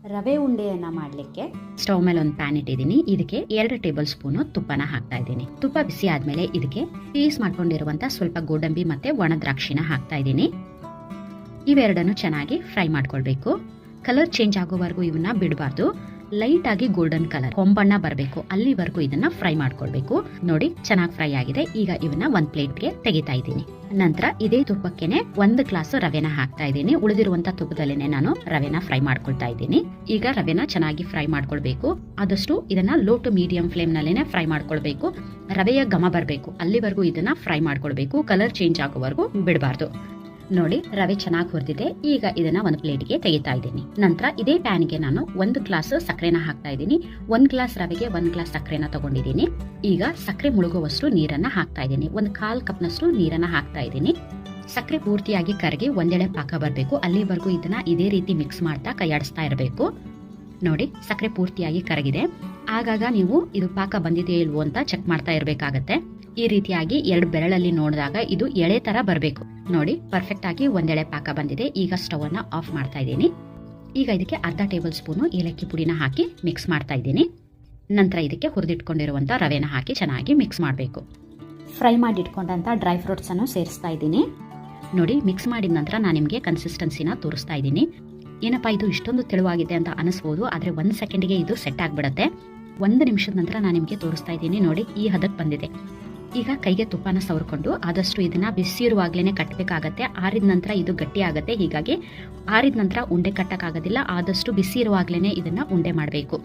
ರವೆ ಉಂಡೆಯನ್ನ ಮಾಡಲಿಕ್ಕೆ ಸ್ಟವ್ ಮೇಲೆ ಒಂದು ಪ್ಯಾನ್ ಇಟ್ಟಿದ್ದೀನಿ. ಇದಕ್ಕೆ 2 ಟೇಬಲ್ ಸ್ಪೂನ್ ತುಪ್ಪನ ಹಾಕ್ತಾ ಇದ್ದೀನಿ. ತುಪ್ಪ ಬಿಸಿ ಆದ್ಮೇಲೆ ಇದಕ್ಕೆ ಪೀಸ್ ಮಾಡ್ಕೊಂಡಿರುವಂತ ಸ್ವಲ್ಪ ಗೋಡಂಬಿ ಮತ್ತೆ ಒಣ ದ್ರಾಕ್ಷಿನ ಹಾಕ್ತಾ ಇದ್ದೀನಿ. ಇವೆರಡನ್ನು ಚೆನ್ನಾಗಿ ಫ್ರೈ ಮಾಡ್ಕೊಳ್ಬೇಕು. ಕಲರ್ ಚೇಂಜ್ ಆಗೋವರೆಗೂ ಇವನ್ನ ಬಿಡಬಾರ್ದು. ಲೈಟ್ ಆಗಿ ಗೋಲ್ಡನ್ ಕಲರ್ ಹೊಂಬಣ್ಣ ಬರಬೇಕು, ಅಲ್ಲಿವರೆಗೂ ಇದನ್ನ ಫ್ರೈ ಮಾಡ್ಕೊಳ್ಬೇಕು. ನೋಡಿ ಚೆನ್ನಾಗಿ ಫ್ರೈ ಆಗಿದೆ. ಈಗ ಇವನ್ನ ಒಂದ್ ಪ್ಲೇಟ್ಗೆ ತೆಗಿತಾ ಇದ್ದೀನಿ. ನಂತರ ಇದೇ ತುಪ್ಪಕ್ಕೆನೆ 1 ಗ್ಲಾಸ್ ರವೆನ ಹಾಕ್ತಾ ಇದ್ದೀನಿ. ಉಳಿದಿರುವಂತ ತುಪ್ಪದಲ್ಲೇನೆ ನಾನು ರವೆನ ಫ್ರೈ ಮಾಡ್ಕೊಳ್ತಾ ಇದ್ದೀನಿ. ಈಗ ರವೆನ ಚೆನ್ನಾಗಿ ಫ್ರೈ ಮಾಡ್ಕೊಳ್ಬೇಕು. ಆದಷ್ಟು ಇದನ್ನ ಲೋ ಟು ಮೀಡಿಯಂ ಫ್ಲೇಮ್ ನಲ್ಲೇನೆ ಫ್ರೈ ಮಾಡ್ಕೊಳ್ಬೇಕು. ರವೆಯ ಘಮ ಬರಬೇಕು, ಅಲ್ಲಿವರೆಗೂ ಇದನ್ನ ಫ್ರೈ ಮಾಡ್ಕೊಳ್ಬೇಕು. ಕಲರ್ ಚೇಂಜ್ ಆಗೋವರೆಗೂ ಬಿಡಬಾರ್ದು. ನೋಡಿ ರವೆ ಚೆನ್ನಾಗಿ ಹುರಿದಿದೆ. ಈಗ ಇದನ್ನ ಒಂದು ಪ್ಲೇಟ್ಗೆ ತೆಗಿತಾ ಇದ್ದೀನಿ. ನಂತರ ಇದೇ ಪ್ಯಾನ್ಗೆ ನಾನು 1 ಗ್ಲಾಸ್ ಸಕ್ಕರೆನ ಹಾಕ್ತಾ ಇದ್ದೀನಿ. 1 ಗ್ಲಾಸ್ ರವೆಗೆ 1 ಗ್ಲಾಸ್ ಸಕ್ಕರೆನ ತಗೊಂಡಿದ್ದೀನಿ. ಈಗ ಸಕ್ಕರೆ ಮುಳುಗುವಷ್ಟು ನೀರನ್ನ ಹಾಕ್ತಾ ಇದ್ದೀನಿ. 1/4 ಕಪ್ನಷ್ಟು ನೀರನ್ನ ಹಾಕ್ತಾ ಇದ್ದೀನಿ. ಸಕ್ಕರೆ ಪೂರ್ತಿಯಾಗಿ ಕರಗಿ ಒಂದೆಳೆ ಪಾಕ ಬರಬೇಕು, ಅಲ್ಲಿವರೆಗೂ ಇದನ್ನ ಇದೇ ರೀತಿ ಮಿಕ್ಸ್ ಮಾಡ್ತಾ ಕೈಯಾಡಿಸ್ತಾ ಇರಬೇಕು. ನೋಡಿ ಸಕ್ಕರೆ ಪೂರ್ತಿಯಾಗಿ ಕರಗಿದೆ. ಆಗಾಗ ನೀವು ಇದು ಪಾಕ ಬಂದಿದೆಯೋ ಇಲ್ವೋ ಅಂತ ಚೆಕ್ ಮಾಡ್ತಾ ಇರಬೇಕಾಗತ್ತೆ. ಈ ರೀತಿಯಾಗಿ 2 ಬೆರಳಲ್ಲಿ ನೋಡಿದಾಗ ಇದು ಎಳೆ ತರ ಬರಬೇಕು. ನೋಡಿ ಪರ್ಫೆಕ್ಟ್ ಆಗಿ ಒಂದೆಳೆ ಪಾಕ ಬಂದಿದೆ. ಈಗ ಸ್ಟವ್ ಅನ್ನ ಆಫ್ ಮಾಡ್ತಾ ಇದ್ದೀನಿ. ಈಗ ಇದಕ್ಕೆ ಅರ್ಧ ಟೇಬಲ್ ಸ್ಪೂನ್ ಏಲಕ್ಕಿ ಪುಡಿನ ಹಾಕಿ ಮಿಕ್ಸ್ ಮಾಡ್ತಾ ಇದ್ದೀನಿ. ನಂತರ ಇದಕ್ಕೆ ಹುರಿದಿಟ್ಕೊಂಡಿರುವಂತ ರವೆನ ಹಾಕಿ ಚೆನ್ನಾಗಿ ಮಿಕ್ಸ್ ಮಾಡಬೇಕು. ಫ್ರೈ ಮಾಡಿ ಇಟ್ಕೊಂಡಂತ ಡ್ರೈ ಫ್ರೂಟ್ಸ್ ಅನ್ನು ಸೇರಿಸ್ತಾ ಇದ್ದೀನಿ. ನೋಡಿ ಮಿಕ್ಸ್ ಮಾಡಿದ ನಂತರ ನಾನು ನಿಮಗೆ ಕನ್ಸಿಸ್ಟೆನ್ಸಿನ ತೋರಿಸ್ತಾ ಇದ್ದೀನಿ. ಏನಪ್ಪಾ ಇದು ಇಷ್ಟೊಂದು ತೆಳುವಾಗಿದೆ ಅಂತ ಅನಿಸ್ಬೋದು, ಆದ್ರೆ 1 ಸೆಕೆಂಡ್ಗೆ ಇದು ಸೆಟ್ ಆಗ್ಬಿಡುತ್ತೆ. 1 ನಿಮಿಷದ ನಂತರ ನಾನು ನಿಮಗೆ ತೋರಿಸ್ತಾ ಇದ್ದೀನಿ. ನೋಡಿ ಈ ಹದಕ್ಕೆ ಬಂದಿದೆ. ಈಗ ಕೈಗೆ ತುಪ್ಪನ ಸವರ್ಕೊಂಡು ಆದಷ್ಟು ಇದನ್ನ ಬಿಸಿ ಇರುವಾಗ್ಲೇನೆ ಕಟ್ಟಬೇಕಾಗತ್ತೆ. ಆರಿದ ನಂತರ ಇದು ಗಟ್ಟಿ ಆಗತ್ತೆ. ಹೀಗಾಗಿ ಆರಿದ ನಂತರ ಉಂಡೆ ಕಟ್ಟಕ್ಕಾಗೋದಿಲ್ಲ. ಆದಷ್ಟು ಬಿಸಿ ಇರುವಾಗ್ಲೇನೆ ಇದನ್ನ ಉಂಡೆ ಮಾಡಬೇಕು.